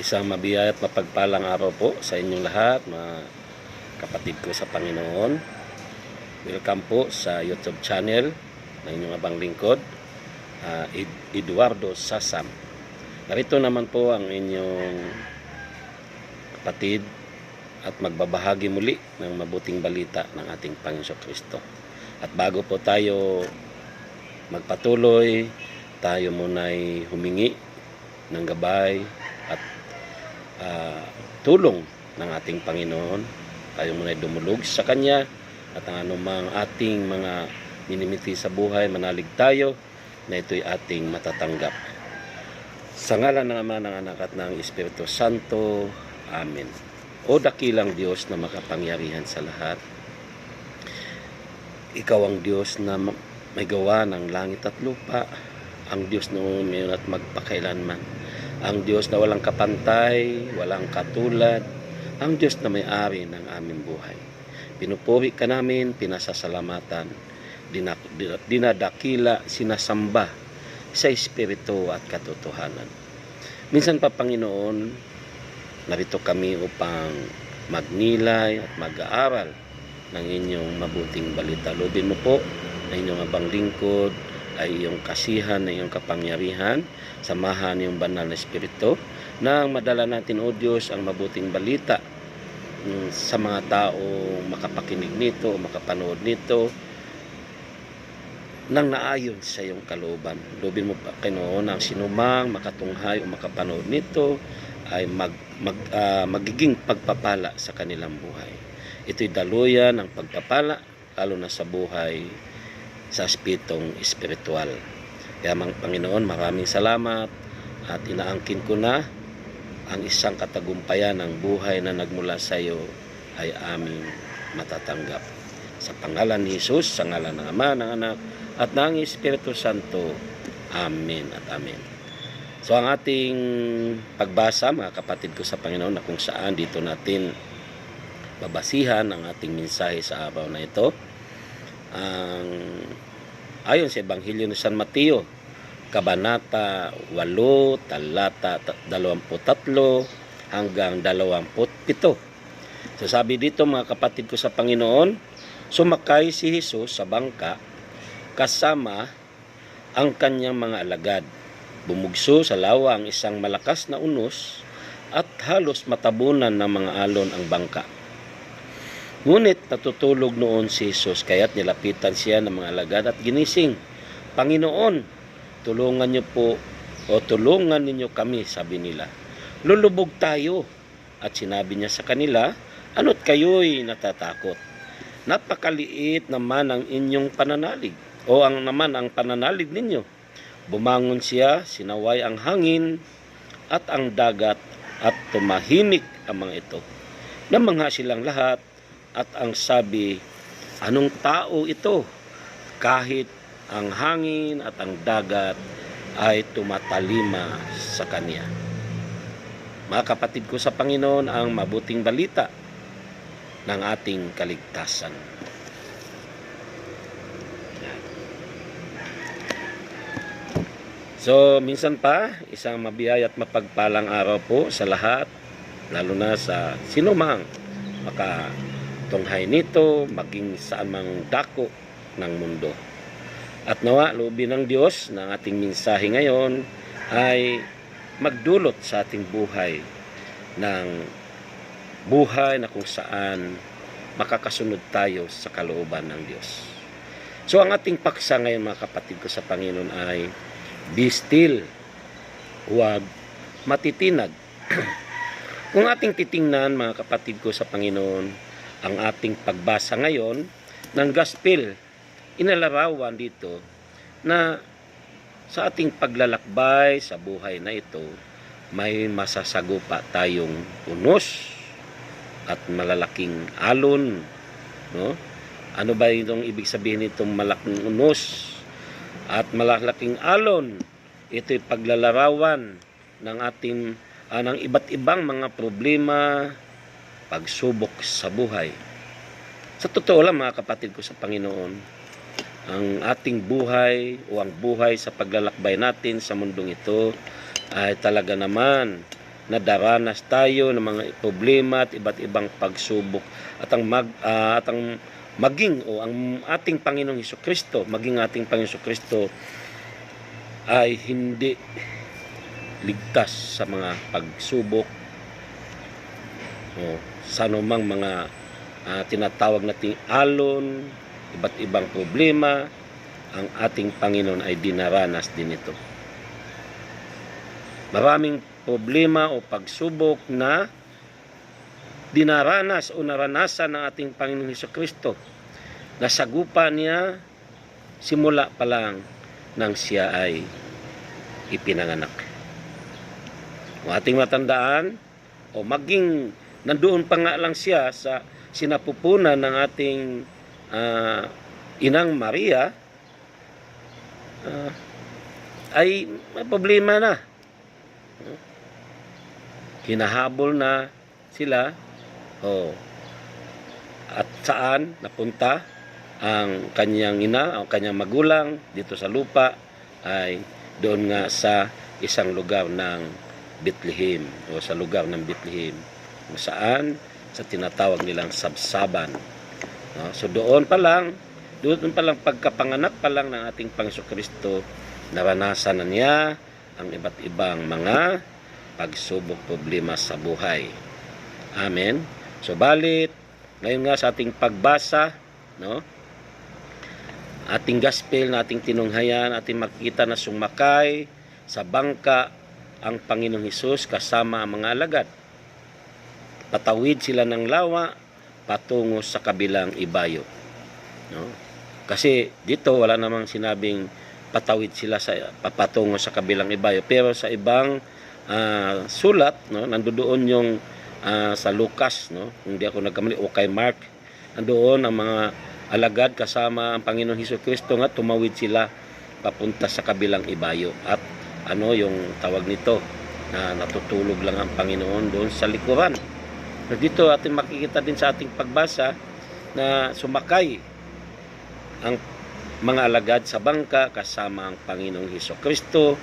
Isang mabiyay at mapagpalang araw po sa inyong lahat, mga kapatid ko sa Panginoon. Welcome po sa YouTube channel ng inyong abang lingkod, Eduardo Sasam. Narito naman po ang inyong kapatid at magbabahagi muli ng mabuting balita ng ating Panginoon Kristo. At bago po tayo magpatuloy, tayo muna'y humingi ng gabay at tulong ng ating Panginoon. Tayo muna'y dumulog sa Kanya at ang anumang ating mga minimiti sa buhay, manalig tayo na ito'y ating matatanggap. Sa ngalan ng Ama, ng Anak at ng Espiritu Santo. Amen. O dakilang Diyos na makapangyarihan sa lahat, Ikaw ang Diyos na may gawa ng langit at lupa, ang Diyos noon, ngayon at magpakailanman, ang Diyos na walang kapantay, walang katulad, ang Diyos na may-ari ng aming buhay. Pinupuri ka namin, pinasasalamatan, dinadakila, sinasamba sa Espiritu at katotohanan. Minsan pa, Panginoon, narito kami upang magnilay at mag-aaral ng inyong mabuting balita. Lubin mo po na inyong abang lingkod ay iyong kasihan, na iyong kapangyarihan, samahan iyong banal na Espiritu, na madala natin, O Diyos, ang mabuting balita sa mga tao makapakinig nito, makapanood nito, nang naayon sa iyong kalooban. Lubin mo, Panginoon, ang sinumang makatunghay o makapanood nito ay magiging pagpapala sa kanilang buhay. Ito'y daluyan ng pagpapala, lalo na sa buhay sa aspetong espiritual. Kaya Panginoon, maraming salamat at inaangkin ko na ang isang katagumpayan ng buhay na nagmula sa iyo ay aming matatanggap. Sa pangalan ni Jesus, sa ngalan ng Ama, ng Anak, at ng Espiritu Santo. Amen at amen. So ang ating pagbasa, mga kapatid ko sa Panginoon, na kung saan dito natin babasihan ang ating mensahe sa araw na ito, ayon sa Ebanghelyo ni San Mateo, Kabanata 8, talata 23 hanggang 27. So sabi dito, mga kapatid ko sa Panginoon, sumakay si Jesus sa bangka kasama ang kanyang mga alagad. Bumugso sa lawa ang isang malakas na unos at halos matabunan ng mga alon ang bangka. Ngunit natutulog noon si Jesus, kaya't nilapitan siya ng mga alagad at ginising. Panginoon, tulungan niyo po o tulungan ninyo kami, sabi nila. Lulubog tayo. At sinabi niya sa kanila, ano't kayo'y natatakot? Napakaliit naman ang inyong pananalig o ang pananalig ninyo. Bumangon siya, sinaway ang hangin at ang dagat at tumahimik ang mga ito. Namangha silang lahat at ang sabi, anong tao ito? Kahit ang hangin at ang dagat ay tumatalima sa kanya. Mga kapatid ko sa Panginoon, ang mabuting balita ng ating kaligtasan. So, minsan pa, isang mabiyay at mapagpalang araw po sa lahat, lalo na sa sinumang makatunghay nito, maging saan mang dako ng mundo. At nawa, loobin ng Diyos na ating mensahe ngayon ay magdulot sa ating buhay ng buhay na kung saan makakasunod tayo sa kalooban ng Diyos. So, ang ating paksa ngayon, mga kapatid ko sa Panginoon, ay be still, huwag matitinag. Kung ating titingnan, mga kapatid ko sa Panginoon, ang ating pagbasa ngayon ng Gospel, inalarawan dito na sa ating paglalakbay sa buhay na ito, may masasagupa tayong unos at malalaking alon. No? Ano ba yung ibig sabihin nitong malaking unos at malalaking alon? Ito'y paglalarawan ng ating ng iba't ibang mga problema, pagsubok sa buhay. Sa totoo lang, mga kapatid ko sa Panginoon, ang ating buhay o ang buhay sa paglalakbay natin sa mundong ito ay talaga naman na daranas tayo ng mga problema at iba't ibang pagsubok at ang maging o ang ating Panginoong Hesukristo, maging ating Panginoong Hesukristo ay hindi ligtas sa mga pagsubok o sa anumang mga tinatawag nating alon, iba't ibang problema, ang ating Panginoon ay dinaranas din ito. Maraming problema o pagsubok na dinaranas o naranasan ng ating Panginoong Hesukristo. Nasagupa niya simula pa lang nang siya ay ipinanganak. O ating matandaan, o maging nandoon pa nga lang siya sa sinapupunan ng ating Inang Maria, ay may problema na. Hinahabol na sila. At saan napunta ang kanyang ina, ang kanyang magulang dito sa lupa, ay doon nga sa isang lugar ng Bethlehem o sa lugar ng Bethlehem, kung saan sa tinatawag nilang Sabsaban. So doon pa lang pagkapanganak pa lang ng ating Panginoon Kristo, naranasan na niya ang iba't ibang mga pagsubok, problema sa buhay. Amen. So balit ngayon nga sa ating pagbasa, ating gospel na ating tinunghayan, ating makikita na sumakay sa bangka ang Panginoong Hesus kasama ang mga alagad. Patawid sila ng lawa patungo sa kabilang ibayo. Kasi dito wala namang sinabing patawid sila patungo sa kabilang ibayo, pero sa ibang sulat, nandoon yung sa Lucas, kung di ako nagkamali, o kay Mark, nandoon ang mga alagad kasama ang Panginoong Hesukristo nga tumawid sila papunta sa kabilang ibayo. At yung tawag nito, na natutulog lang ang Panginoon doon sa likuran. Dito ating makikita din sa ating pagbasa na sumakay ang mga alagad sa bangka kasama ang Panginoong Hesukristo,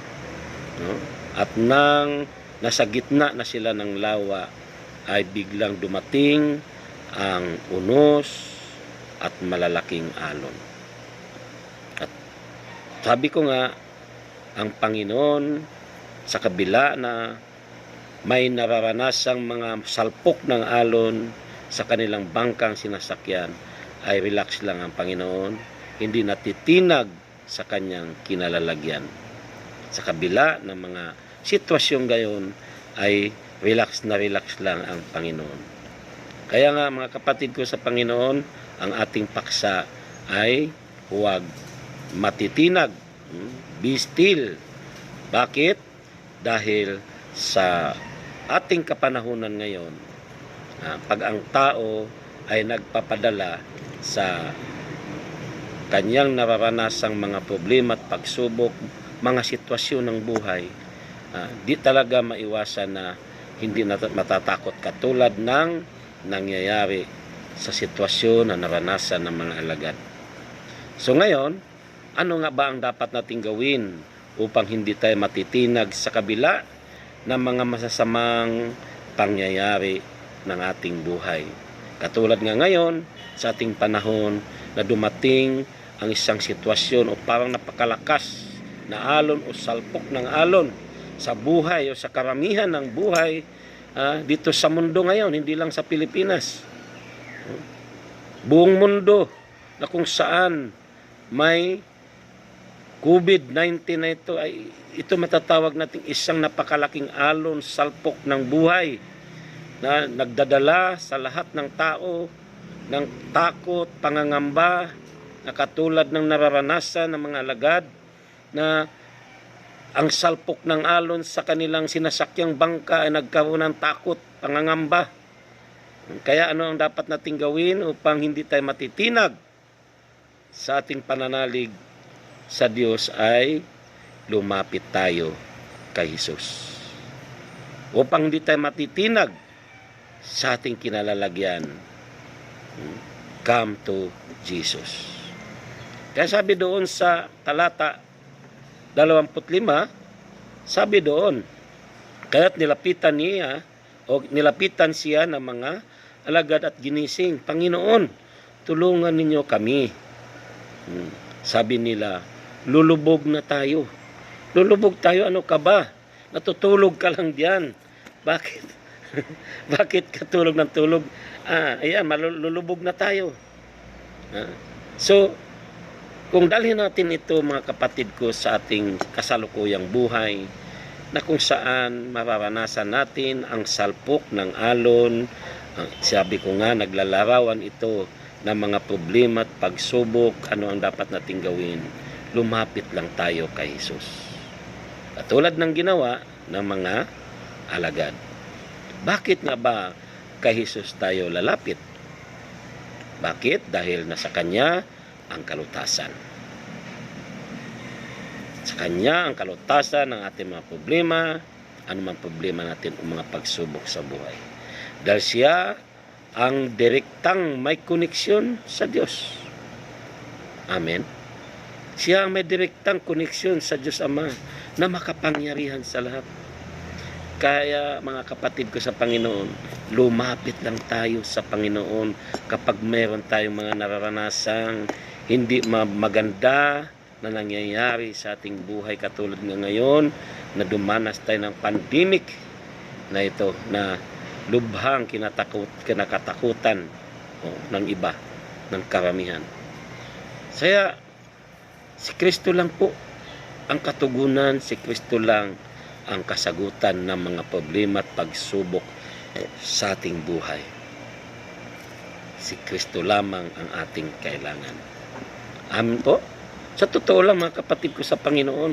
at nang nasa gitna na sila ng lawa ay biglang dumating ang unos at malalaking alon. At sabi ko nga, ang Panginoon sa kabila na may nararanasang mga salpok ng alon sa kanilang bangkang sinasakyan, ay relax lang ang Panginoon, hindi natitinag sa kanyang kinalalagyan. Sa kabila ng mga sitwasyon gayon ay relax lang ang Panginoon. Kaya nga mga kapatid ko sa Panginoon, ang ating paksa ay huwag matitinag. Be still. Bakit? Dahil sa ating kapanahunan ngayon, pag ang tao ay nagpapadala sa kanyang nararanasang mga problema at pagsubok, mga sitwasyon ng buhay, di talaga maiwasan na hindi matatakot katulad ng nangyayari sa sitwasyon na naranasan ng mga alagad. So ngayon, ano nga ba ang dapat nating gawin upang hindi tayo matitinag sa kabila ng mga masasamang pangyayari ng ating buhay? Katulad nga ngayon, sa ating panahon na dumating ang isang sitwasyon o parang napakalakas na alon o salpok ng alon sa buhay o sa karamihan ng buhay dito sa mundo ngayon, hindi lang sa Pilipinas. Buong mundo na kung saan may COVID-19 na ito, ay ito matatawag nating isang napakalaking alon, salpok ng buhay na nagdadala sa lahat ng tao ng takot, pangangamba, na katulad ng nararanasan ng mga alagad na ang salpok ng alon sa kanilang sinasakyang bangka ay nagkaroon ng takot, pangangamba. Kaya ano ang dapat nating gawin upang hindi tayo matitinag sa ating pananalig sa Diyos? Ay lumapit tayo kay Jesus. Upang hindi tayo matitinag sa ating kinalalagyan, come to Jesus. Kaya sabi doon sa talata 25, sabi doon, Kaya't nilapitan siya ng mga alagad at ginising, Panginoon, tulungan ninyo kami. Sabi nila, lulubog na tayo. Lulubog tayo, ano ka ba? Natutulog ka lang diyan. Bakit? Bakit ka tulog ng tulog? Ayan, malulubog na tayo. So, kung dalhin natin ito mga kapatid ko sa ating kasalukuyang buhay, na kung saan mararanasan natin ang salpok ng alon, sabi ko nga, naglalarawan ito ng mga problema at pagsubok, ano ang dapat nating gawin? Lumapit lang tayo kay Jesus. Katulad ng ginawa ng mga alagad. Bakit nga ba kay Jesus tayo lalapit? Bakit? Dahil nasa Kanya ang kalutasan. Sa Kanya ang kalutasan ng ating mga problema, anumang problema natin o mga pagsubok sa buhay. Dahil siya ang direktang may koneksyon sa Diyos. Amen. Siya ang may direktang koneksyon sa Diyos Ama na makapangyarihan sa lahat. Kaya mga kapatid ko sa Panginoon, lumapit lang tayo sa Panginoon kapag meron tayong mga nararanasang hindi maganda na nangyayari sa ating buhay, katulad ng ngayon na dumanas tayo ng pandemic na ito, na lubhang kinakatakutan ng iba, ng karamihan. Kaya si Kristo lang po ang katugunan, si Kristo lang ang kasagutan ng mga problema at pagsubok sa ating buhay. Si Kristo lamang ang ating kailangan. Amen po. Sa totoo lang mga kapatid ko sa Panginoon,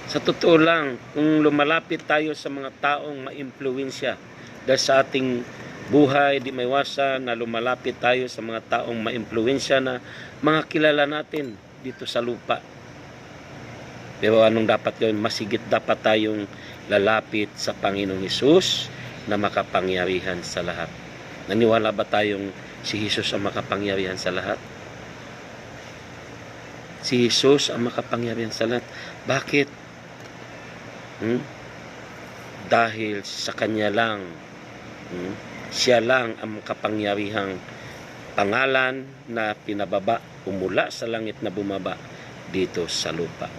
sa totoo lang, kung lumalapit tayo sa mga taong maimpluwensya dahil sa ating buhay, di may iwasan na lumalapit tayo sa mga taong maimpluwensya na mga kilala natin dito sa lupa. Pero anong dapat gawin? Masigit dapat tayong lalapit sa Panginoong Hesus na makapangyarihan sa lahat. Naniwala ba tayong si Hesus ang makapangyarihan sa lahat? Si Hesus ang makapangyarihan sa lahat. Bakit? Dahil sa Kanya lang, siya lang ang makapangyarihang pangalan na pinababa, umula sa langit na bumaba dito sa lupa.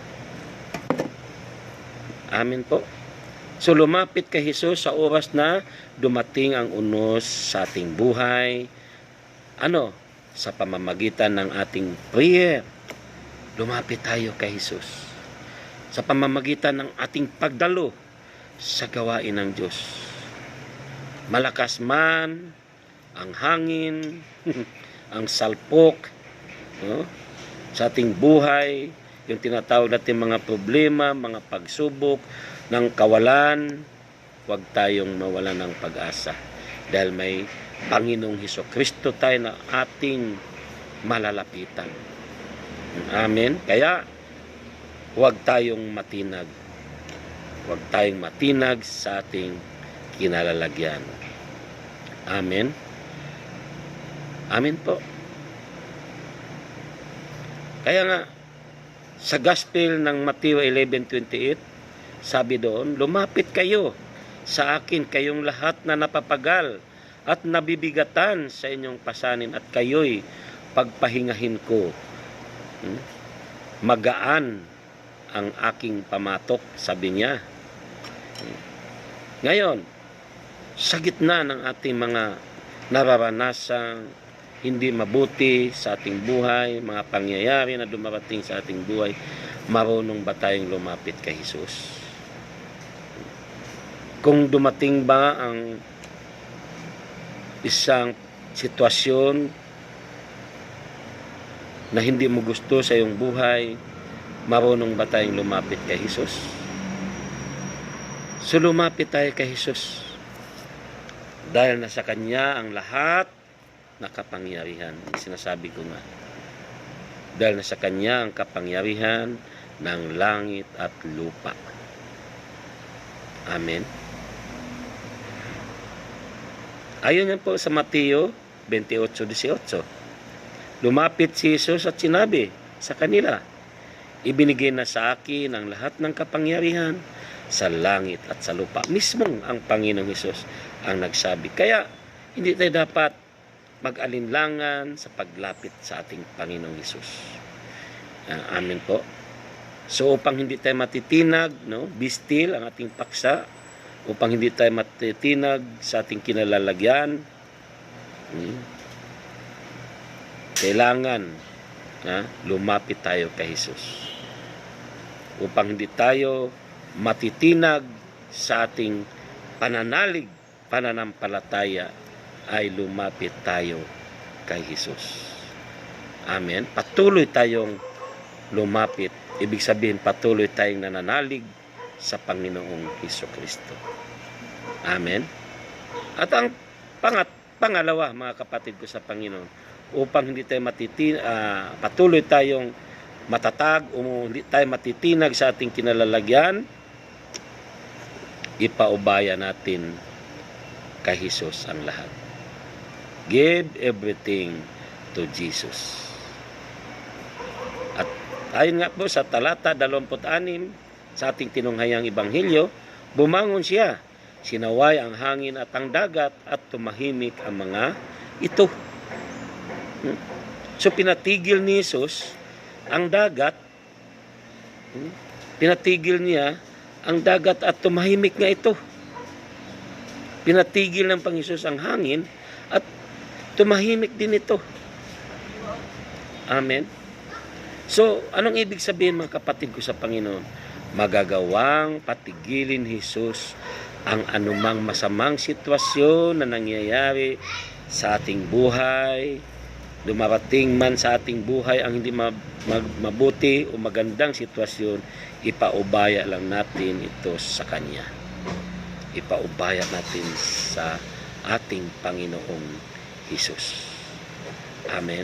Amen po. So lumapit kay Hesus sa oras na dumating ang unos sa ating buhay. Ano? Sa pamamagitan ng ating prayer. Lumapit tayo kay Hesus. Sa pamamagitan ng ating pagdalo sa gawain ng Diyos. Malakas man ang hangin, ang salpok, sa ating buhay, yung tinatawag natin mga problema, mga pagsubok, ng kawalan, huwag tayong mawalan ng pag-asa. Dahil may Panginoong Hesukristo tayo na ating malalapitan. Amen. Kaya, huwag tayong matinag. Huwag tayong matinag sa ating kinalalagyan. Amen. Amen po. Kaya nga, sa Gospel ng Mateo 11:28, sabi doon, lumapit kayo sa akin kayong lahat na napapagal at nabibigatan sa inyong pasanin at kayo'y pagpahingahin ko. Magaan ang aking pamatok, sabi niya. Ngayon, sa gitna ng ating mga nararanasang hindi mabuti sa ating buhay, mga pangyayari na dumarating sa ating buhay, marunong ba tayong lumapit kay Hesus? Kung dumating ba ang isang sitwasyon na hindi mo gusto sa iyong buhay, marunong ba tayong lumapit kay Hesus? So lumapit tayo kay Hesus. Dahil nasa Kanya ang lahat na kapangyarihan. Sinasabi ko nga. Dahil nasa Kanya ang kapangyarihan ng langit at lupa. Amen. Ayon yan po sa Mateo 28:18. Lumapit si Jesus at sinabi sa kanila, ibinigay na sa akin ang lahat ng kapangyarihan sa langit at sa lupa. Mismong ang Panginoong Hesus ang nagsabi. Kaya hindi tayo dapat mag-alinlangan sa paglapit sa ating Panginoong Hesus. Amen po. So upang hindi tayo matitinag, no, be still ang ating paksa, upang hindi tayo matitinag sa ating kinalalagyan, kailangan lumapit tayo kay Hesus. Upang hindi tayo matitinag sa ating pananalig, pananampalataya, ay lumapit tayo kay Hesus. Amen. Patuloy tayong lumapit. Ibig sabihin, patuloy tayong nananalig sa Panginoong Hesukristo. Amen. At ang pangalawa, mga kapatid ko sa Panginoon, upang hindi tayo patuloy tayong matatag o hindi tayo matitinag sa ating kinalalagyan, ipaubaya natin kay Hesus ang lahat. Give everything to Jesus. At ayon nga po sa talata 26 sa ating tinunghayang Ebanghelyo, bumangon siya, sinaway ang hangin at ang dagat at tumahimik ang mga ito. So pinatigil ni Jesus ang dagat, pinatigil niya ang dagat at tumahimik nga ito. Pinatigil ng Panginoon ang hangin at tumahimik din ito. Amen. So, anong ibig sabihin, mga kapatid ko sa Panginoon? Magagawang patigilin Jesus ang anumang masamang sitwasyon na nangyayari sa ating buhay, dumarating man sa ating buhay ang hindi mabuti o magandang sitwasyon, ipaubaya lang natin ito sa Kanya. Ipaubaya natin sa ating Panginoong Hesus. Amen.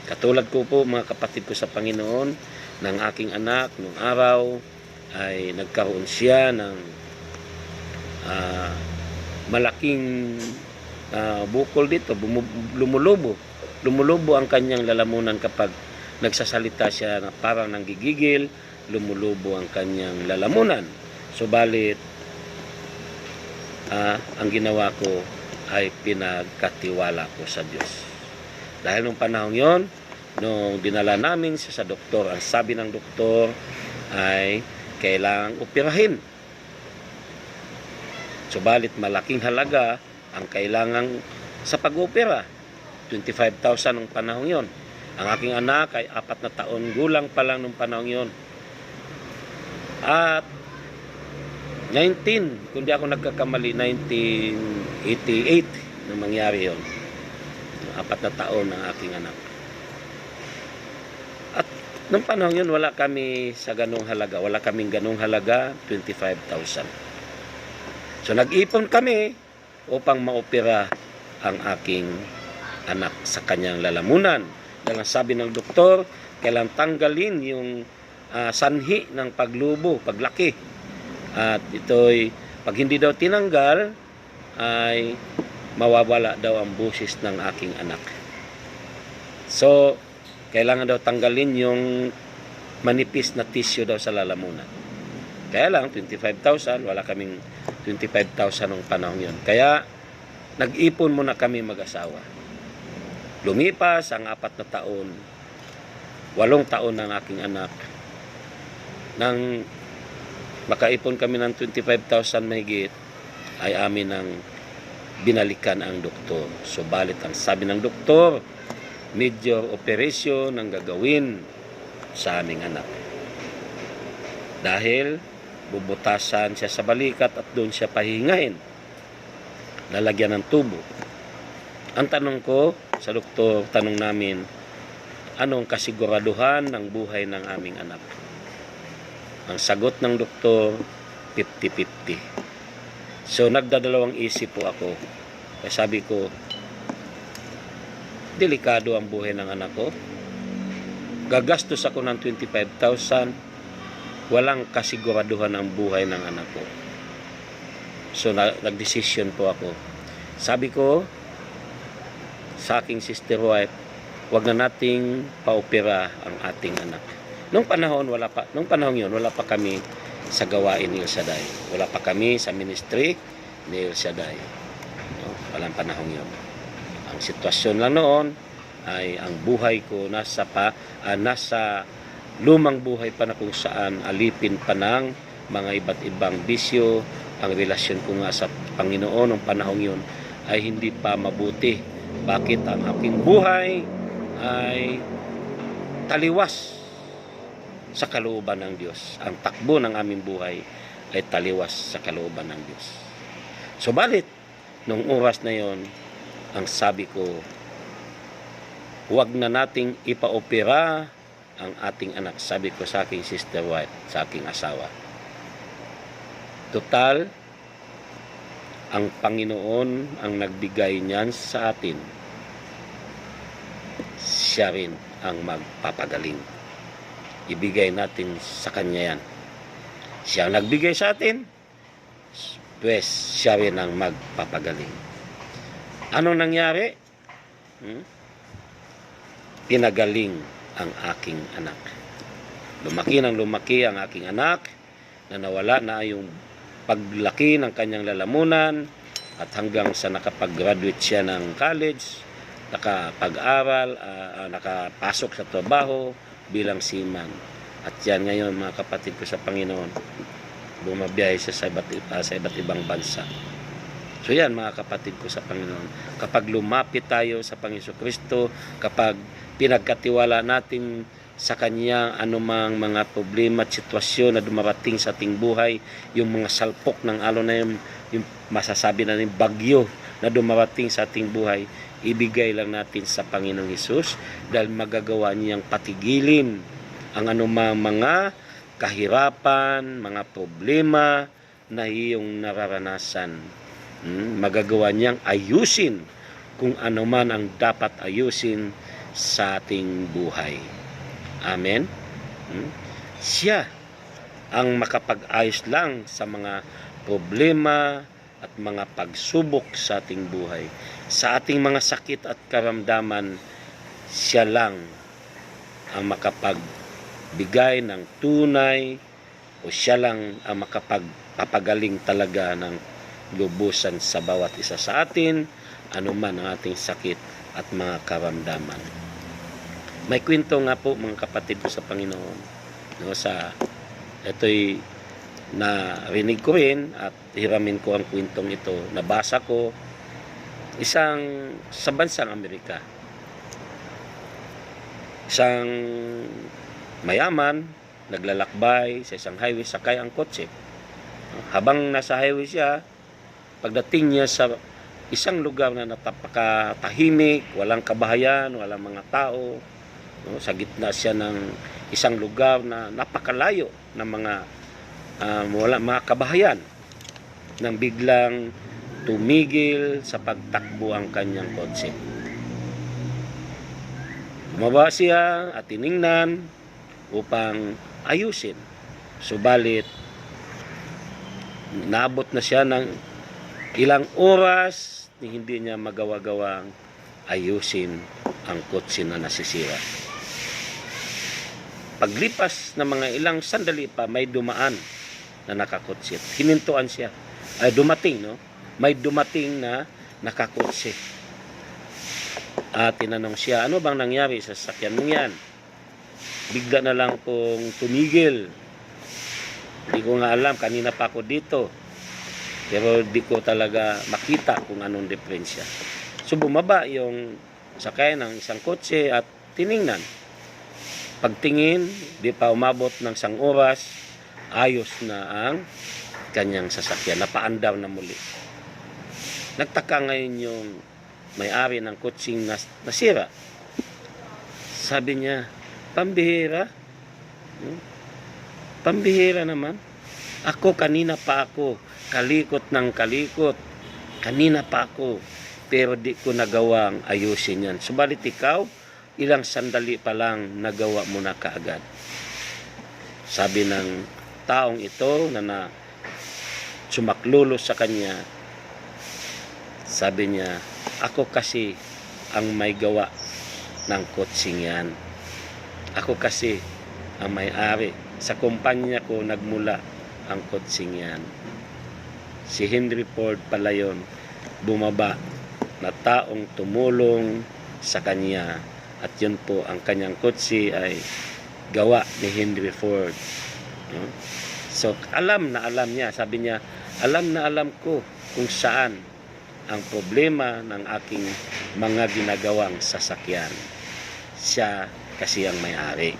Katulad ko po, mga kapatid ko sa Panginoon, ng aking anak, nung araw ay nagkaroon siya ng malaking bukol dito, lumulubo ang kanyang lalamunan kapag nagsasalita siya na parang nanggigigil, lumulubo ang kanyang lalamunan. Subalit, ang ginawa ko ay pinagkatiwala ko sa Diyos. Dahil nung panahon yon, nung dinala namin siya sa doktor, ang sabi ng doktor ay kailangang operahin. Subalit malaking halaga ang kailangang sa pag-opera. 25,000 nung panahon yon. Ang aking anak ay 4 na taon gulang pa lang nung panahon yon. At 19, kung di ako nagkakamali, 1988 nung mangyari yon. 4 na taon ng aking anak. At nung panahon yun, wala kami sa ganung halaga. Wala kaming ganung halaga, 25,000. So nag-ipon kami upang maopera ang aking anak sa kanyang lalamunan. Dahil ang sabi ng doktor, kailangan tanggalin yung sanhi ng paglubo, paglaki. At ito'y, pag hindi daw tinanggal, ay mawawala daw ang busis ng aking anak. So, kailangan daw tanggalin yung manipis na tissue daw sa lalamunan. Kaya lang, 25,000, wala kaming 25,000 ng panahon yun. Kaya, nag-ipon muna kami mag-asawa. Lumipas ang 4 na taon, 8 taon ng aking anak. Nang makaipon kami ng 25,000 mahigit, ay amin ang binalikan ang doktor. Subalit ang sabi ng doktor, major operation ang gagawin sa aming anak. Dahil bubutasan siya sa balikat at doon siya pahingahin. Lalagyan ng tubo. Ang tanong ko sa doktor, tanong namin, anong kasiguraduhan ng buhay ng aming anak? Ang sagot ng doktor, 50-50. So, nagdadalawang isip po ako. Kaya sabi ko, delikado ang buhay ng anak ko. Gagastos ako ng 25,000. Walang kasiguraduhan ang buhay ng anak ko. So, nagdesisyon po ako. Sabi ko, sa aking sister wife, wag na nating paopera ang ating anak. Nung panahon yun, wala pa kami sa gawain ni El Shaddai. Wala pa kami sa ministry ni El Shaddai. No? Walang panahon yun. Ang sitwasyon lang noon ay ang buhay ko nasa lumang buhay pa na kung saan alipin pa ng mga iba't ibang bisyo. Ang relasyon ko nga sa Panginoon ng panahong yun ay hindi pa mabuti. Bakit? Ang aking buhay ay taliwas sa kalooban ng Diyos. Ang takbo ng aming buhay ay taliwas sa kalooban ng Diyos. Subalit, nung oras na yon, ang sabi ko, huwag na nating ipaopera ang ating anak. Sabi ko sa aking sister wife, sa aking asawa. Total, ang Panginoon ang nagbigay niyan sa atin. Siya rin ang magpapagaling. Ibigay natin sa Kanya yan. Siya ang nagbigay sa atin, pues siya rin ang magpapagaling. Anong nangyari? Pinagaling ang aking anak. Lumaki ng lumaki ang aking anak, na nawala na yung paglaki ng kanyang lalamunan, at hanggang sa nakapag-graduate siya ng college, nakapag-aral, nakapasok sa trabaho bilang seaman. At yan ngayon, mga kapatid ko sa Panginoon, bumabiyahe siya sa iba't ibang bansa. So yan, mga kapatid ko sa Panginoon, kapag lumapit tayo sa Panginoon Kristo, kapag pinagkatiwala natin sa Kanya anumang mga problema at sitwasyon na dumarating sa ating buhay, yung mga salpok ng alon na yung masasabi na ng bagyo na dumarating sa ating buhay, ibigay lang natin sa Panginoong Hesus, dahil magagawa niyang patigilin ang anumang mga kahirapan, mga problema na iyong nararanasan. Magagawa niyang ayusin kung ano man ang dapat ayusin sa ating buhay. Amen? Siya ang makapag-ayos lang sa mga problema at mga pagsubok sa ating buhay. Sa ating mga sakit at karamdaman, siya lang ang makapagbigay ng tunay, o siya lang ang makapagpapagaling talaga ng lubusan sa bawat isa sa atin, anuman ang ating sakit at mga karamdaman. May kwento nga po, mga kapatid ko sa Panginoon, no, ito'y narinig ko rin at hiramin ko ang kwentong ito. Nabasa ko sa bansang Amerika. Isang mayaman naglalakbay sa isang highway, sakay ang kotse. Habang nasa highway siya, pagdating niya sa isang lugar na napakatahimik, walang kabahayan, walang mga tao, no, sa gitna siya ng isang lugar na napakalayo ng wala mga kabahayan, nang biglang tumigil sa pagtakbo ang kanyang kotse. Bumaba siya at tiningnan upang ayusin. Subalit, naabot na siya ng ilang oras ni hindi niya magawa-gawang ayusin ang kotse na nasisira. Paglipas ng mga ilang sandali pa, may dumaan na nakakotse. Hinintuan siya. Ay dumating, no? May dumating na nakakotse. At tinanong siya, ano bang nangyari sa sasakyan mo yan? Bigla na lang pong tumigil. Hindi ko nga alam, kanina pa ako dito. Pero di ko talaga makita kung anong diferensya. So bumaba yung sakay ng isang kotse at tiningnan. Pagtingin, di pa umabot ng 1 oras, ayos na ang kanyang sasakyan. Napaandar na muli. Nagtaka ngayon yung may-ari ng kotseng nasira. Sabi niya, pambihira? Pambihira naman. Ako, kanina pa ako, kalikot ng kalikot. Kanina pa ako, pero di ko nagawang ayusin yan. Subalit ikaw, ilang sandali pa lang nagawa mo na kaagad. Sabi ng taong ito na sumaklulo sa kanya, sabi niya, ako kasi ang may gawa ng kotseng yan. Ako kasi ang may-ari. Sa kumpanya ko nagmula ang kutsing yan. Si Henry Ford pala yun, bumaba na taong tumulong sa kanya, at yun po ang kanyang kutsi ay gawa ni Henry Ford. No? So alam na alam niya, sabi niya, alam na alam ko kung saan ang problema ng aking mga ginagawang sasakyan. Siya kasi ang may-ari.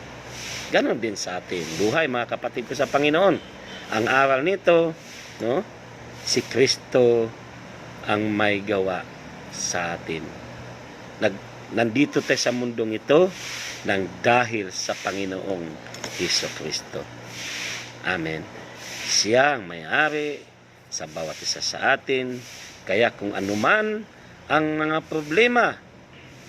Ganon din sa atin buhay, mga kapatid ko sa Panginoon. Ang aral nito, no, si Kristo ang may gawa sa atin. Nandito tayo sa mundong ito nang dahil sa Panginoong Hesukristo. Amen. Siya ang may-ari sa bawat isa sa atin. Kaya kung anuman ang mga problema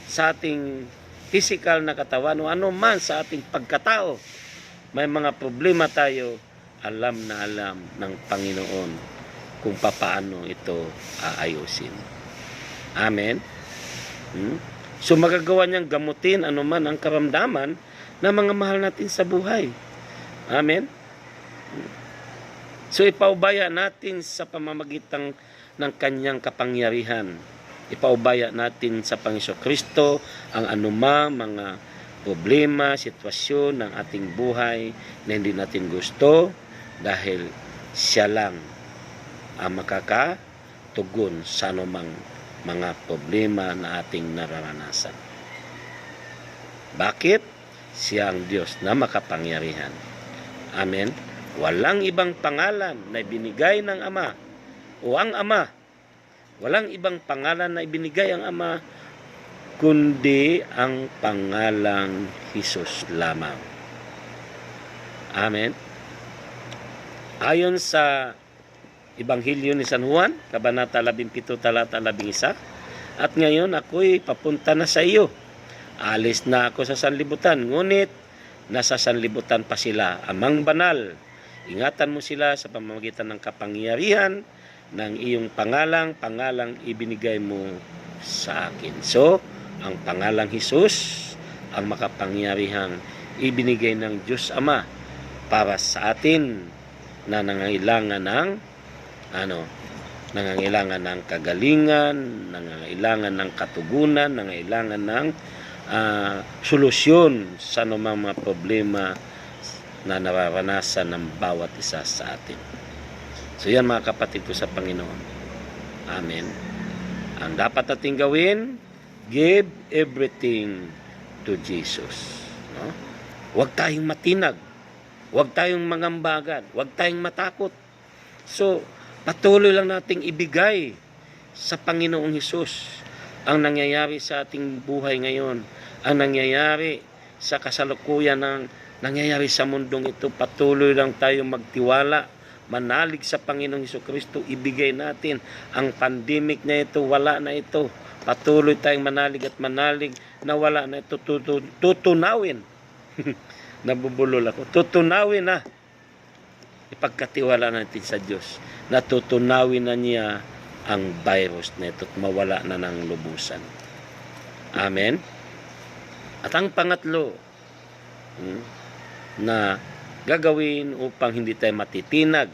sa ating physical na katawan o anuman sa ating pagkatao, may mga problema tayo, alam na alam ng Panginoon kung papaano ito aayusin. Amen. So magagawa niyang gamutin anuman ang karamdaman ng mga mahal natin sa buhay. Amen. So ipaubaya natin sa pamamagitan ng kanyang kapangyarihan. Ipaubaya natin sa Panginoon Kristo ang anumang mga problema, sitwasyon ng ating buhay na hindi natin gusto, dahil siya lang ang makakatugon sa anumang mga problema na ating nararanasan. Bakit? Siya ang Diyos na makapangyarihan. Amen. Walang ibang pangalan na ibinigay ng Ama o ang Ama. Walang ibang pangalan na ibinigay ang Ama kundi ang pangalang Hesus lamang. Amen. Ayon sa Ebanghelyo ni San Juan, Kabanata 17, talata 11, at ngayon ako'y papunta na sa iyo. Alis na ako sa sanlibutan, ngunit nasa sanlibutan pa sila, Amang Banal. Ingatan mo sila sa pamamagitan ng kapangyarihan ng iyong pangalang ibinigay mo sa akin. So, ang pangalang Hesus, ang makapangyarihang ibinigay ng Diyos Ama para sa atin na nangangailangan ng nangangailangan ng kagalingan, nangangailangan ng katugunan, nangangailangan ng solusyon sa anumang mga problema na nararanasan ng bawat isa sa atin. So yan, mga kapatid ko sa Panginoon. Amen. Ang dapat natin gawin, give everything to Jesus. No? Huwag tayong matinag. Huwag tayong mangambagan. Huwag tayong matakot. So, patuloy lang nating ibigay sa Panginoong Hesus ang nangyayari sa ating buhay ngayon, ang nangyayari sa kasalukuyan ng nangyayari sa mundong ito. Patuloy lang tayo magtiwala, manalig sa Panginoong Hesukristo, ibigay natin ang pandemic na ito, wala na ito. Patuloy tayong manalig at manalig na wala na ito, tutunawin. Nabubulol ako. Tutunawin na. Ipagkatiwala natin sa Diyos. Natutunawin na niya ang virus na ito at mawala na ng lubusan. Amen. At ang pangatlo na gagawin upang hindi tayo matitinag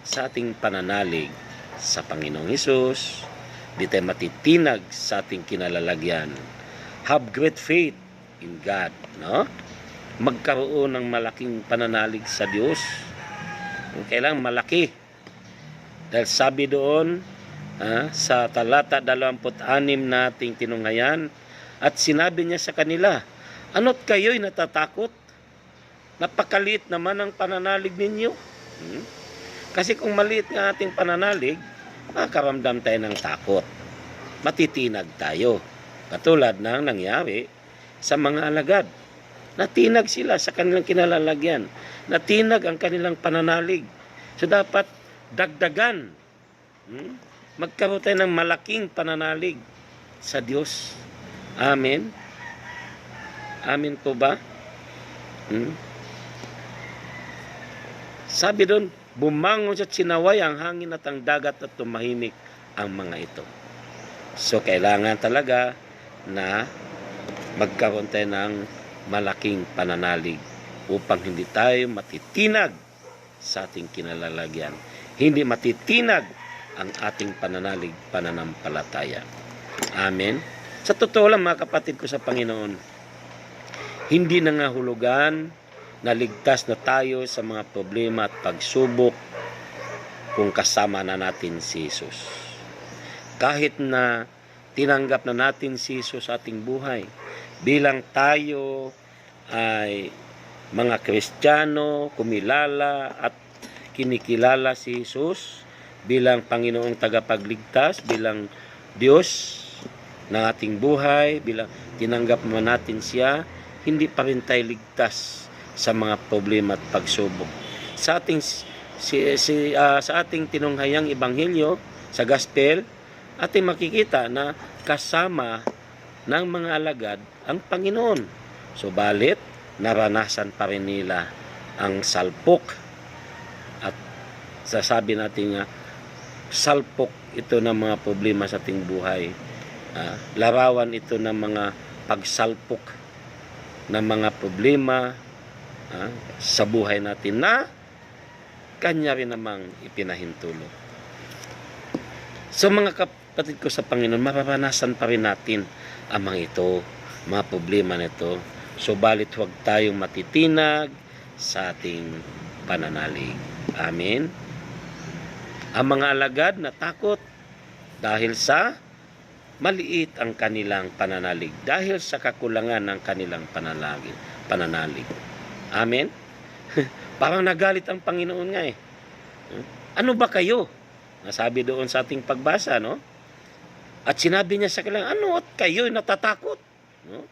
sa ating pananalig sa Panginoong Hesus, hindi tayo matitinag sa ating kinalalagyan. Have great faith in God, no? Magkaroon ng malaking pananalig sa Diyos. Kailangan malaki. Dahil sabi doon sa talata 26 nating tinunghayan, at sinabi niya sa kanila, ano't kayo'y natatakot? Napakaliit naman ang pananalig ninyo. Kasi kung maliit nga ating pananalig, makakaramdam tayo ng takot. Matitinag tayo. Katulad ng nangyari sa mga alagad. Natinag sila sa kanilang kinalalagyan. Natinag ang kanilang pananalig. So dapat dagdagan. Magkaroon tayo ng malaking pananalig sa Diyos. Amen. Amen po ba? Sabi doon, bumangon at sinaway ang hangin at ang dagat at tumahimik ang mga ito. So kailangan talaga na magkaroon tayo ng malaking pananalig upang hindi tayo matitinag sa ating kinalalagyan. Hindi matitinag ang ating pananampalataya. Amen. Sa totoo lang mga kapatid ko sa Panginoon, hindi nangahulugan na ligtas na tayo sa mga problema at pagsubok kung kasama na natin si Jesus. Kahit na tinanggap na natin si Jesus sa ating buhay, bilang tayo ay mga Kristiyano, kumilala at kinikilala si Jesus bilang Panginoong tagapagligtas, bilang Diyos ng ating buhay, bilang tinanggap naman natin siya, hindi pa rin tayo ligtas sa mga problema at pagsubok. Sa ating sa ating tinunghayang ebanghelyo, sa gospel, ating makikita na kasama ng mga alagad ang Panginoon. Subalit, naranasan pa rin nila ang salpok. At sasabi natin nga, salpok ito ng mga problema sa ating buhay. Larawan ito ng mga pagsalpok ng mga problema sa buhay natin na Kanya rin namang ipinahintulot. So mga kapatid ko sa Panginoon, mararanasan pa rin natin ang mga ito, mga problema nito. Subalit huwag tayong matitinag sa ating pananalig. Amen. Ang mga alagad natakot dahil sa maliit ang kanilang pananalig, dahil sa kakulangan ng kanilang pananalig. Amen. Parang nagalit ang Panginoon nga eh. Ano ba kayo? Nasabi doon sa ating pagbasa, no? At sinabi niya sa kanila, ano at kayo natatakot? No?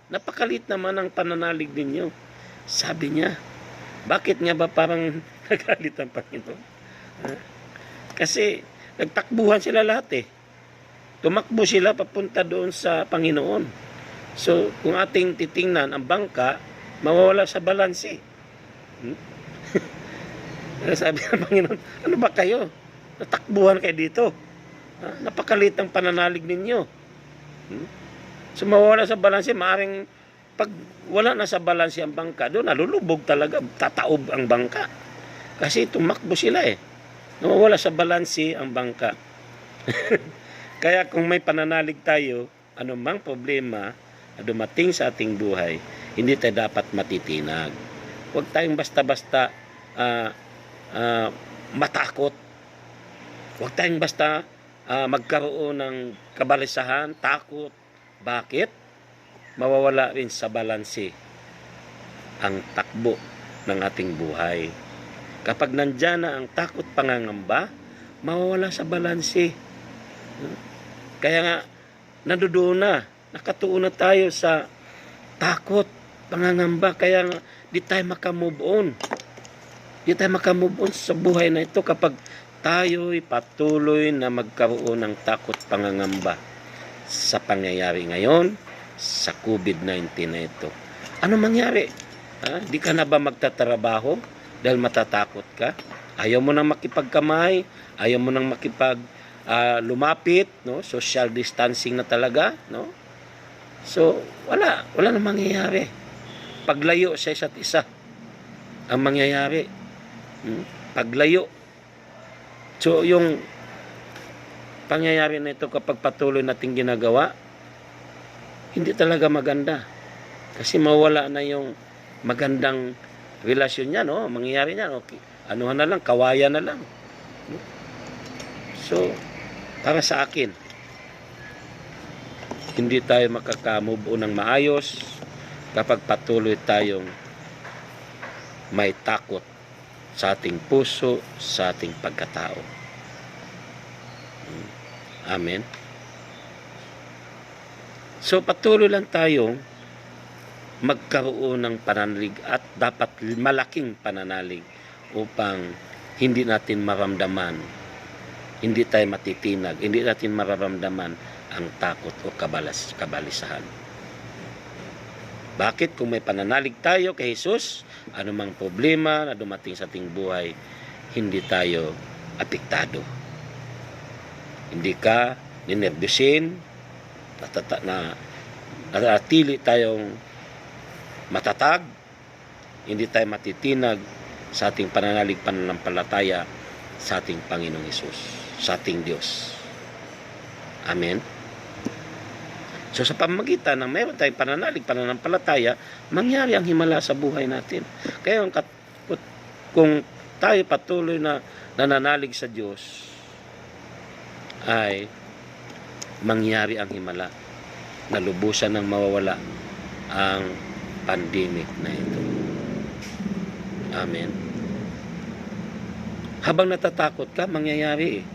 Napakalit naman ang pananalig ninyo. Sabi niya, bakit nga ba parang nagalit ang Panginoon? Kasi nagtakbuhan sila lahat eh. Tumakbo sila papunta doon sa Panginoon. So, kung ating titingnan ang bangka, mawawala sa balanse. Sabi ng Panginoon, ano ba kayo? Natakbuhan kayo dito. Napakalit ang pananalig ninyo. So mawala sa balanse, maaring pag wala na sa balanse ang bangka, doon nalulubog talaga, tataob ang bangka. Kasi tumakbo sila eh. Nawawala sa balanse ang bangka. Kaya kung may pananalig tayo, anumang problema na dumating sa ating buhay, hindi tayo dapat matitinag. Huwag tayong basta-basta matakot. Huwag tayong basta magkaroon ng kabalisahan, takot. Bakit? Mawawala rin sa balanse ang takbo ng ating buhay. Kapag nandyan na ang takot pangangamba, mawawala sa balanse. Kaya nga, nandoon na, nakatuon na tayo sa takot, pangangamba, kaya nga, di tayo makamove on. Di tayo makamove on sa buhay na ito kapag tayo'y patuloy na magkaroon ng takot, pangangamba sa pangyayari ngayon, sa COVID-19 na ito. Ano mangyari? Di ka na ba magtatrabaho dahil matatakot ka? Ayaw mo nang makipagkamay, ayaw mo nang lumapit, no? Social distancing na talaga, no? So, wala nang mangyayari. Paglayo sa isa't isa ang mangyayari. Paglayo. So, yung pangyayari na ito kapag patuloy nating ginagawa, hindi talaga maganda. Kasi mawala na yung magandang relasyon niya, no? Mangyayari niya, okay. Anuhan na lang, kawayan na lang. So, para sa akin, hindi tayo makakamove on ng maayos kapag patuloy tayong may takot sa ating puso, sa ating pagkatao. Amen. So patuloy lang tayong magkaroon ng pananalig at dapat malaking pananalig upang hindi natin maramdaman, hindi tayo matitinag, hindi natin mararamdaman ang takot o kabalisahan. Bakit? Kung may pananalig tayo kay Jesus, anumang problema na dumating sa ating buhay, hindi tayo apektado. Hindi ka ninervyusin, natili tayong matatag, hindi tayo matitinag sa ating pananalig pananampalataya sa ating Panginoong Hesus, sa ating Diyos. Amen. So sa pamamagitan ng mayroon tayong pananalig pananampalataya, mangyari ang himala sa buhay natin. Kaya kung tayo patuloy na nananalig sa Diyos, ay mangyari ang himala na lubusan ng mawawala ang pandemic na ito. Amen. Habang natatakot ka, mangyayari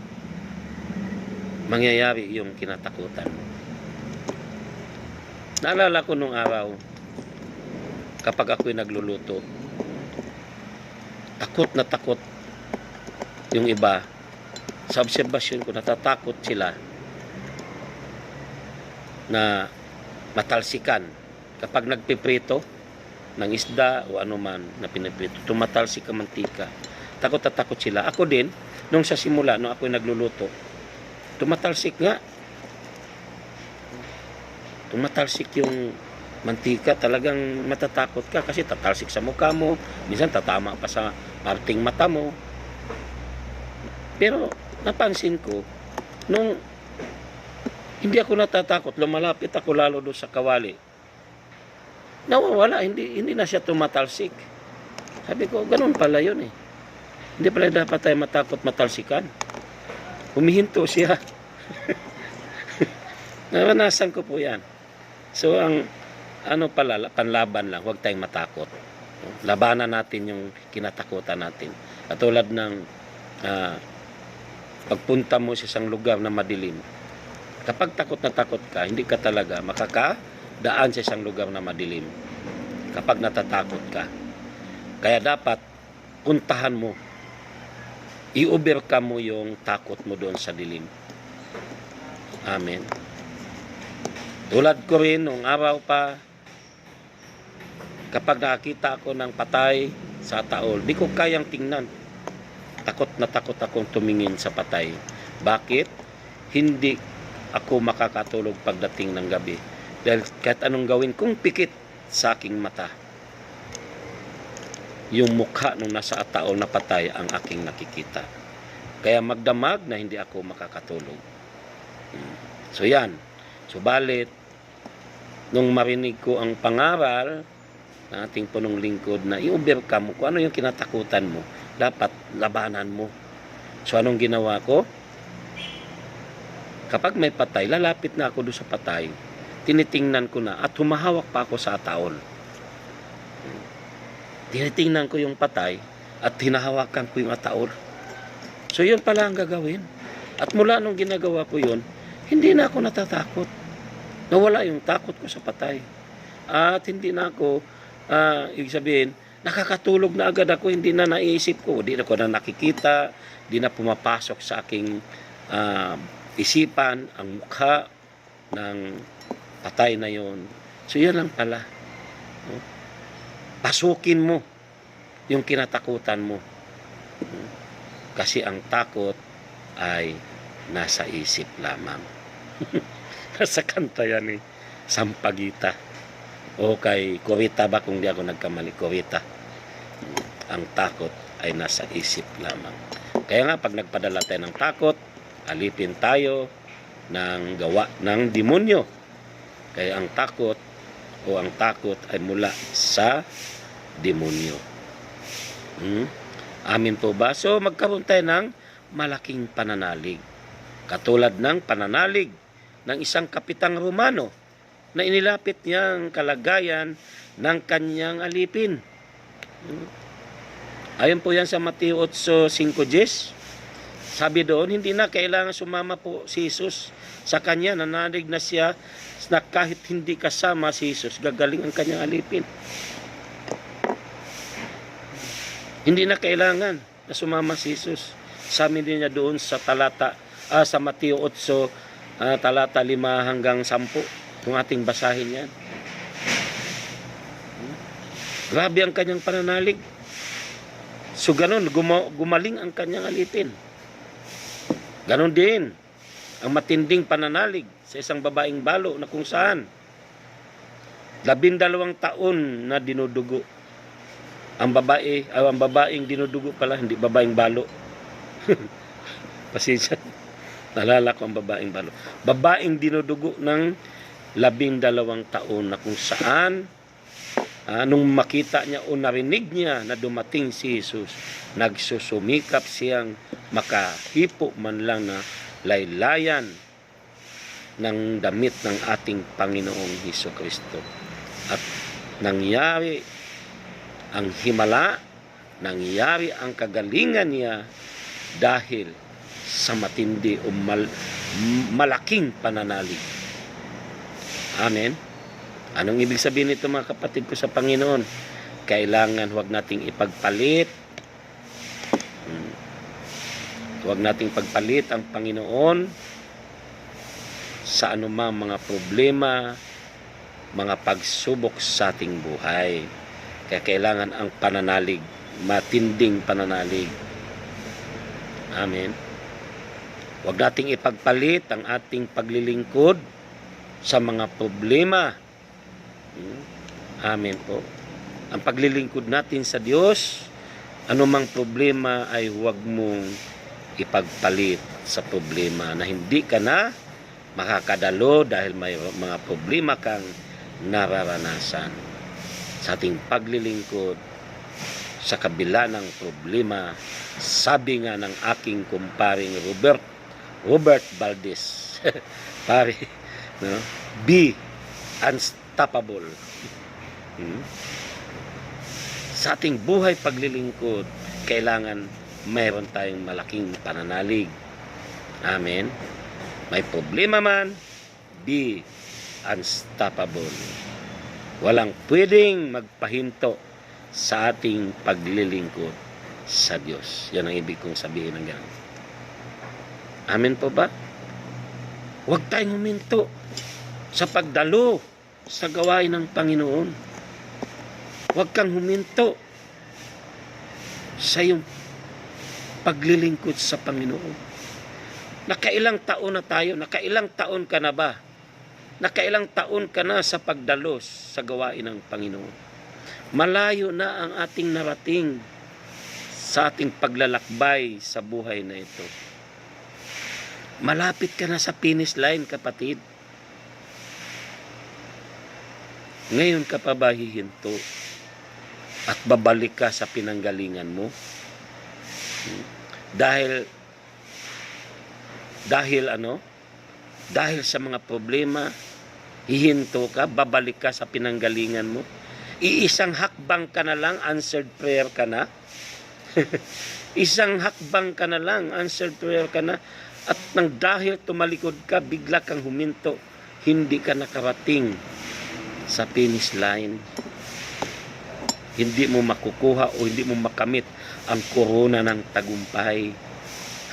yung kinatakutan mo. Naalala ko nung araw, kapag ako'y nagluluto, takot na takot yung iba. Sa obserbasyon ko, natatakot sila na matalsikan. Kapag nagpiprito ng isda o anuman na piniprito, tumatalsik ang mantika. Takot na takot sila. Ako din, nung sa simula, nung ako'y nagluluto, tumatalsik nga. Tumatalsik yung mantika, talagang matatakot ka kasi tatalsik sa mukha mo, minsan tatama pa sa parting mata mo. Pero napansin ko, nung hindi ako natatakot, lumalapit ako lalo doon sa kawali, nawawala, hindi na siya tumatalsik. Sabi ko, ganun pala yun eh. Hindi pala dapat tayo matakot matalsikan. Humihinto siya. Naranasan ko po yan. So ang panlaban lang, huwag tayong matakot. Labanan natin yung kinatakutan natin. Katulad ng pagpunta mo sa isang lugar na madilim. Kapag takot na takot ka, hindi ka talaga makakadaan sa isang lugar na madilim. Kapag natatakot ka. Kaya dapat puntahan mo. I-overcome mo yung takot mo doon sa dilim. Amen. Tulad ko rin, nung araw pa, kapag nakakita ako ng patay sa taol, di ko kayang tingnan. Takot na takot akong tumingin sa patay. Bakit? Hindi ako makakatulog pagdating ng gabi. Dahil kahit anong gawin kong pikit sa aking mata, yung mukha nung nasa taol na patay ang aking nakikita. Kaya magdamag na hindi ako makakatulog. So yan. Subalit, nung marinig ko ang pangaral ng ating punong lingkod na i-overcome mo, kung ano yung kinatakutan mo, dapat labanan mo. So anong ginawa ko? Kapag may patay, lalapit na ako doon sa patay. Tinitingnan ko na at humahawak pa ako sa taol. Tinitingnan ko yung patay at hinahawakan ko yung taol. So yun pala ang gagawin. At mula nung ginagawa ko yun, hindi na ako natatakot. Nawala yung takot ko sa patay. At hindi na ako, ibig sabihin, nakakatulog na agad ako, hindi na naisip ko, hindi na ako na nakikita, hindi na pumapasok sa aking isipan, ang mukha ng patay na yon. So yan lang pala. Pasukin mo yung kinatakutan mo. Kasi ang takot ay nasa isip lamang. Nasa kanta yan eh. Sampaguita. O kay Kurita ba kung di ako nagkamali. Kurita. Ang takot ay nasa isip lamang. Kaya nga pag nagpadala tayo ng takot, alipin tayo ng gawa ng demonyo. Kaya ang takot ay mula sa demonyo. Amin po ba? So magkaroon tayo ng malaking pananalig. Katulad ng pananalig ng isang kapitang Romano na inilapit niya ang kalagayan ng kanyang alipin. Ayon po yan sa Mateo 8:5-10. Sabi doon, hindi na kailangan sumama po si Jesus sa kanya. Nanalig na siya na kahit hindi kasama si Jesus, gagaling ang kanyang alipin. Hindi na kailangan na sumama si Jesus. Sabi din niya doon sa sa Mateo 8, talata 5 hanggang 10. Kung ating basahin yan. Grabe ang kanyang pananalig. So ganun, gumaling ang kanyang alipin. Ganon din ang matinding pananalig sa isang babaeng balo na kung saan 12 taon na dinudugo. Ang babaeng dinudugo pala, hindi babaeng balo. Pasensya. Nalala ko ang babaeng balo. Babaeng dinudugo ng 12 taon na kung saan nung makita niya o narinig niya na dumating si Jesus, nagsusumikap siyang makahipo man lang na laylayan ng damit ng ating Panginoong Hesukristo. At nangyari ang himala, nangyari ang kagalingan niya dahil sa matindi o malaking pananalig. Amen. Anong ibig sabihin nito mga kapatid ko sa Panginoon? Kailangan huwag nating ipagpalit. Huwag nating pagpalit ang Panginoon sa anumang mga problema, mga pagsubok sa ating buhay. Kaya kailangan ang pananalig, matinding pananalig. Amen. Huwag nating ipagpalit ang ating paglilingkod sa mga problema. Amen po. Ang paglilingkod natin sa Diyos, anumang problema ay huwag mong ipagpalit sa problema na hindi ka na makakadalo dahil may mga problema kang nararanasan. Sa ating paglilingkod sa kabila ng problema, sabi nga ng aking kumparing Robert Valdez, pare, no? Be unstoppable. Sa ating buhay paglilingkod, kailangan mayroon tayong malaking pananalig. Amen. May problema man, be unstoppable. Walang pwedeng magpahinto sa ating paglilingkod sa Diyos. Yan ang ibig kong sabihin ng gano'n. Amen po ba? Huwag tayong huminto sa pagdalo sa gawain ng Panginoon. Huwag kang huminto sa iyong paglilingkod sa Panginoon. Nakailang taon na tayo? Nakailang taon ka na ba? Nakailang taon ka na sa pagdalos sa gawain ng Panginoon? Malayo na ang ating narating sa ating paglalakbay sa buhay na ito. Malapit ka na sa finish line, kapatid. Ngayon ka pa ba hihinto at babalik ka sa pinanggalingan mo? Dahil sa mga problema, hihinto ka, babalik ka sa pinanggalingan mo. Iisang hakbang ka na lang, answered prayer ka na. Isang hakbang ka na lang, answered prayer ka na. At nang dahil tumalikod ka, bigla kang huminto, hindi ka nakarating sa finish line. Hindi mo makukuha o hindi mo makamit ang korona ng tagumpay.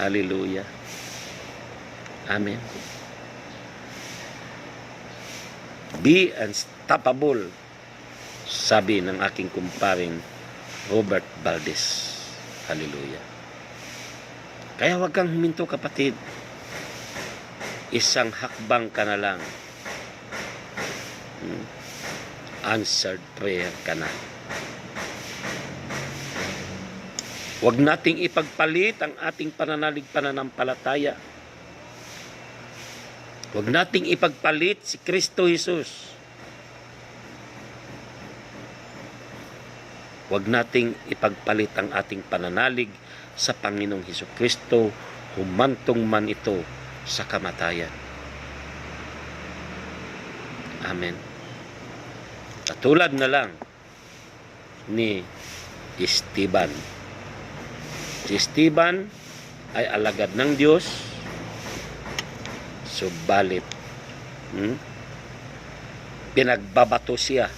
Hallelujah. Amen. Be unstoppable, sabi ng aking kumparing Robert Valdez. Hallelujah. Kaya huwag kang huminto, kapatid. Isang hakbang ka na lang. Answered prayer ka na. Huwag nating ipagpalit ang ating pananampalataya. Huwag nating ipagpalit si Kristo Jesus. Huwag nating ipagpalit ang ating pananalig sa Panginoong Hesukristo, humantong man ito sa kamatayan. Amen. Katulad na lang ni Esteban. Si Esteban ay alagad ng Diyos, subalit pinagbabato siya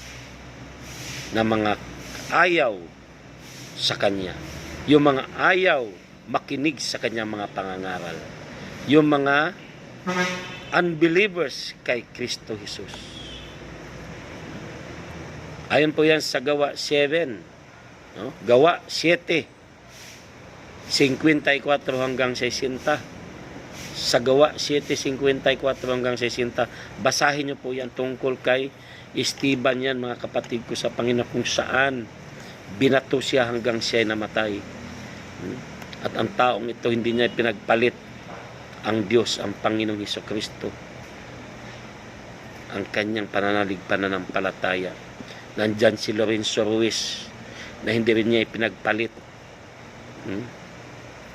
ng mga ayaw sa kanya. Yung mga ayaw makinig sa kanyang mga pangangaral. Yung mga unbelievers kay Kristo Jesus. Ayon po yan sa Gawa 7. No? Gawa 7. 54 hanggang 60. Sa Gawa 7:54 hanggang 60. Basahin niyo po yan tungkol kay Esteban yan, mga kapatid ko sa Panginoon, kung saan Binato siya hanggang siya ay namatay. At ang taong ito, hindi niya pinagpalit ang Diyos, ang Panginoong Hesukristo, ang kanyang pananalig, pananampalataya. Nandyan si Lorenzo Ruiz na hindi rin niya ipinagpalit.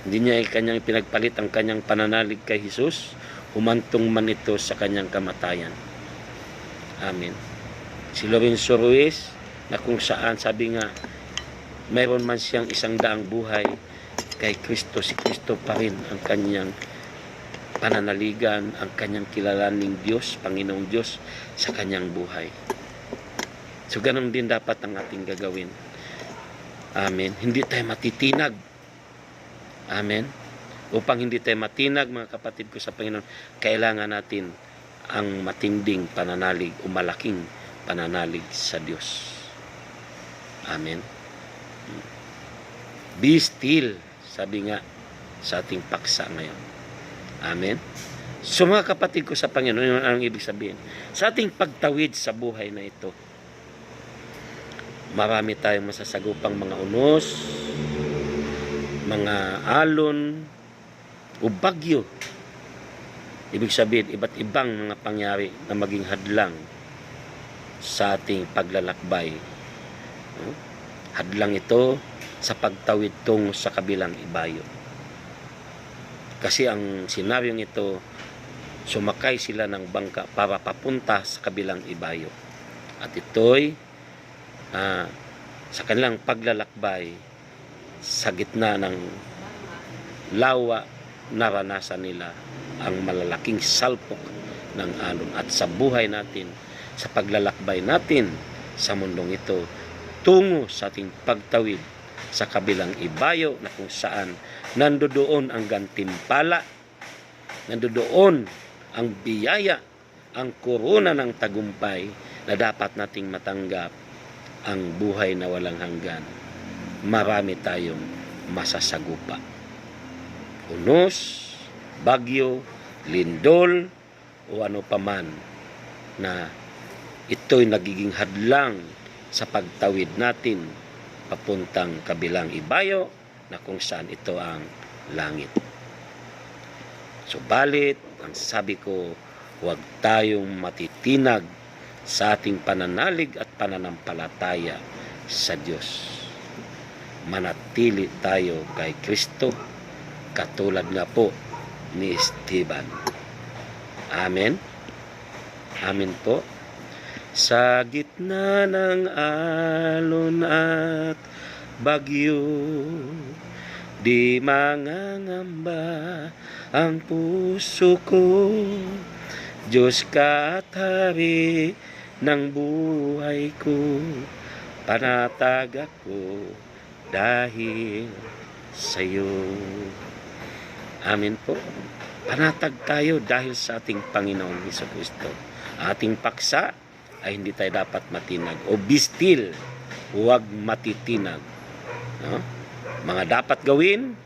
Hindi niya kanyang ipinagpalit ang kanyang pananalig kay Jesus, humantong man ito sa kanyang kamatayan. Amen. Si Lorenzo Ruiz, na kung saan sabi nga, mayroon man siyang 100 buhay, kay Kristo, si Kristo pa rin ang kanyang pananaligan, ang kanyang kilalaning Diyos, Panginoong Diyos sa kanyang buhay. So ganun din dapat ang ating gagawin. Amen. Hindi tayo matitinag. Amen. Upang hindi tayo matinag, mga kapatid ko sa Panginoon, kailangan natin ang matinding pananalig o malaking pananalig sa Diyos. Amen. Be still, sabi nga sa ating paksa ngayon. Amen. So mga kapatid ko sa Panginoon, yun ang ibig sabihin. Sa ating pagtawid sa buhay na ito, marami tayong masasagupang mga unos, mga alon, o bagyo. Ibig sabihin, iba't ibang mga pangyari na maging hadlang sa ating paglalakbay. Hadlang ito sa pagtawid tungo sa kabilang ibayo. Kasi ang senaryong ito, sumakay sila ng bangka para papunta sa kabilang ibayo. At ito'y sa kanilang paglalakbay sa gitna ng lawa, naranasan nila ang malalaking salpok ng alon. At sa buhay natin, sa paglalakbay natin sa mundong ito, tungo sa ating pagtawid sa kabilang ibayo na kung saan nandoon ang gantimpala, nandoon ang biyaya, ang korona ng tagumpay na dapat nating matanggap, ang buhay na walang hanggan. Marami tayong masasagupa. Unos, bagyo, lindol, o ano paman na ito'y nagiging hadlang sa pagtawid natin papuntang kabilang ibayo na kung saan ito ang langit. Subalit, ang sabi ko, huwag tayong matitinag sa ating pananalig at pananampalataya sa Diyos. Manatili tayo kay Kristo, katulad nga po ni Esteban. Amen. Amen po. Sa gitna ng alon at bagyo, di mangangamba ang puso ko. Diyos ka at Hari ng buhay ko, panatag ako dahil sa iyo. Amen po. Panatag tayo dahil sa ating Panginoong Hesukristo. Ating paksa ay hindi tayo dapat matinag. O be still, huwag matitinag. No? Mga dapat gawin,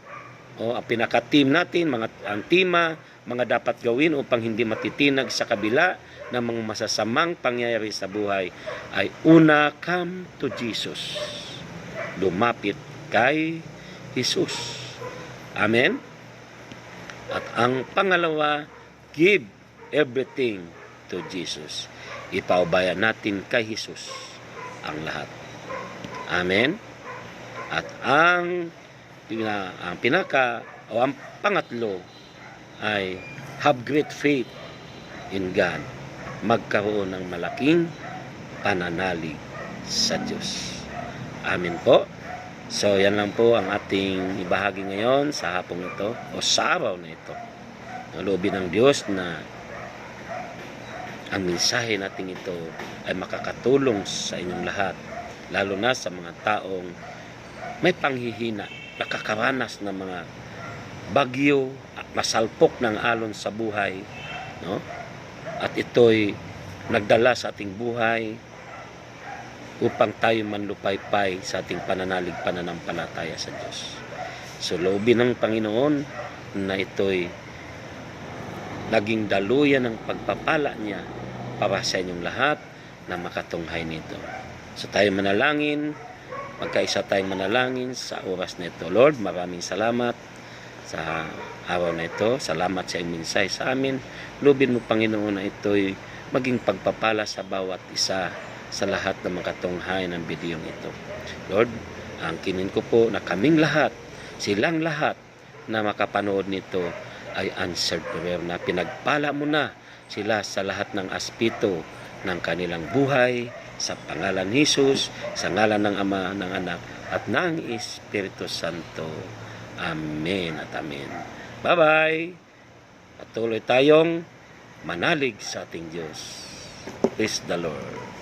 o ang pinaka-team natin, ang tima, mga dapat gawin upang hindi matitinag sa kabila ng mga masasamang pangyayari sa buhay ay una, come to Jesus. Lumapit kay Jesus. Amen? At ang pangalawa, give everything to Jesus. Ipaubayan natin kay Jesus ang lahat. Amen? At ang pangatlo ay have great faith in God. Magkaroon ng malaking pananalig sa Diyos. Amen po. So, yan lang po ang ating ibahagi ngayon sa hapong ito o sa araw na ito. Loobin ng Diyos na ang mensahe natin ito ay makakatulong sa inyong lahat, lalo na sa mga taong may panghihina, nakakaranas ng mga bagyo at masalpok ng alon sa buhay, no? At ito'y nagdala sa ating buhay upang tayo manlupaypay sa ating pananalig, pananampalataya sa Diyos. So, loobin ng Panginoon na ito'y naging daluyan ng pagpapala niya para sa inyong lahat na makatunghay nito. So, tayo manalangin magkaisa tayong manalangin sa oras na ito. Lord, maraming salamat sa araw na ito. Salamat sa iyong mensahe sa amin. Lubin mo, Panginoon, na ito'y maging pagpapala sa bawat isa sa lahat ng mga katunghayan ng bidyong ito. Lord, ang kinin ko po na kaming lahat, silang lahat na makapanood nito ay answered prayer na pinagpala mo na sila sa lahat ng aspito ng kanilang buhay, sa pangalan ni Jesus, sa ngalan ng Ama, ng Anak, at ng Espiritu Santo. Amen at amen. Bye-bye! Patuloy tayong manalig sa ating Diyos. Praise the Lord.